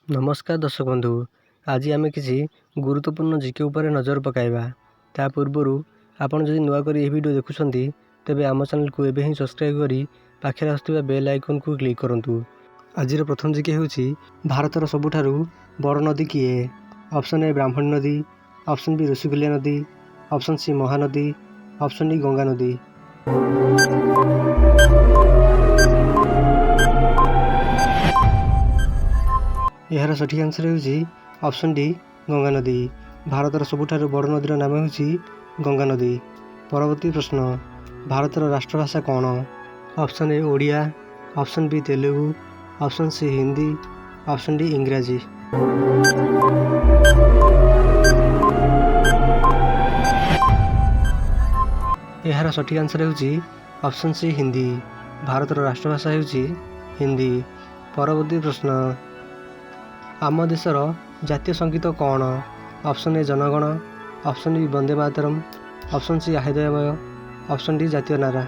नमस्कार दर्शक बंधु, आज आम किसी गुरुत्वपूर्ण जीके उपर नजर पकाइबा। ता पूर्व आपन जदि नुआ करी वीडियो देखुछंती तेबे आम चैनल को एबे ही सब्सक्राइब करी पाखे आसुवा बेल आइकन को क्लिक करंतु। आज प्रथम जीके होछि भारतर सबुठारु बड़ नदी किए? ऑप्शन ए ब्राह्मणी नदी, ऑप्शन बी ऋषिकुल्य नदी, option C Mahanadi, option D Ganga नदी। यार सठिक आंसर होछि ऑप्शन डी गंगा नदी। भारतर सबुठारु बड़ नदीर नाम होछि गंगा नदी। परवर्ती प्रश्न, भारतर राष्ट्रभाषा कौन? Option A Odia, option B Telugu, option C Hindi, option D इंग्राजी। यार सठिक आंसर होछि ऑप्शन सी हिंदी। भारतर राष्ट्रभाषा होछि हिंदी। परवर्ती प्रश्न, आम देशर जातीय संगीत कौन? Option A Janagana, option B Vande Mataram, option C आहिदयमय, ऑप्शन डी जातीय नारा।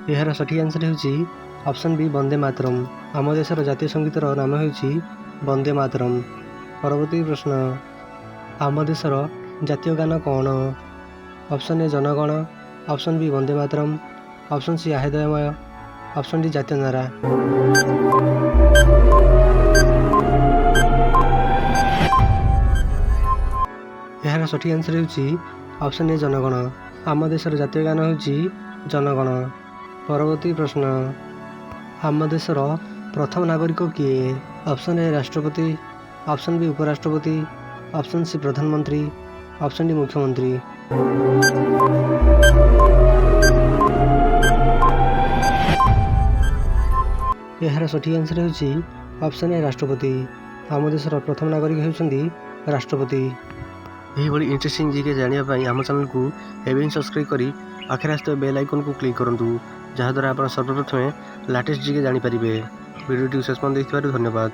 यार सठिक आंसर होछि ऑप्शन बी वंदे मातरम। आम देशर जातीय संगीतर नाम होछि वंदे मातरम। परवर्ती प्रश्न, आम देशर जातीय गान कौन? Option A Janagana, option B Vande Mataram, option C आहिदयमय, ऑप्शन डी जातीय नारा। यार सठिक आंसर होछि ऑप्शन ए जनगण। आम देशर जातीय गान होछि जनगण। परवर्ती प्रश्न, आम देशर प्रथम नागरिक किए? ऑप्शन ए राष्ट्रपति, ऑप्शन बी उपराष्ट्रपति, ऑप्शन सी प्रधानमंत्री, ऑप्शन डी मुख्यमंत्री। यार सठिक आंसर होछि ऑप्शन ए राष्ट्रपति। आम देशर प्रथम नागरिक होउछन्ती राष्ट्रपति। यही बड़ी इंटरेस्टिंग जीके जानिया पाई आम चैनल को एबे ही सब्सक्राइब करी पाखे आसुवा बेल आइकन को क्लिक करंतु, जहाद्वारा आप सर्वप्रथमे लाटेस्ट जीके जानी पारिबे। वीडियो शेष पर्यंत देखिथिबारु धन्यवाद।